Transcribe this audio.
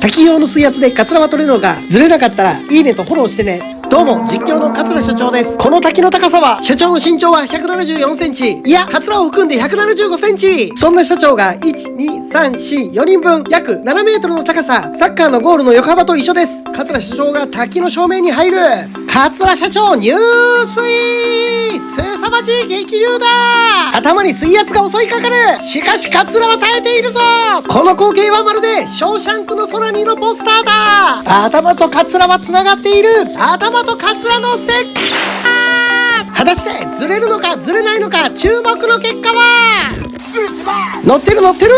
滝用の水圧でカツラは取れるのか、ずれなかったらいいねとフォローしてね。どうも、実況の桂社長です。この滝の高さは、社長の身長は174センチ。いや、カツラを含んで175センチ。そんな社長が、1、2、3、4、4人分、約7メートルの高さ、サッカーのゴールの横幅と一緒です。桂社長が滝の正面に入る。桂社長入水、凄まじい激流だ。頭に水圧が襲いかかる。しかし桂は耐えているぞ。この光景はまるで、ショーシャンクの空にのポスターだ。頭と桂は繋がっている。頭と桂の果たしてずれるのかずれないのか、注目の結果は乗ってる乗ってる。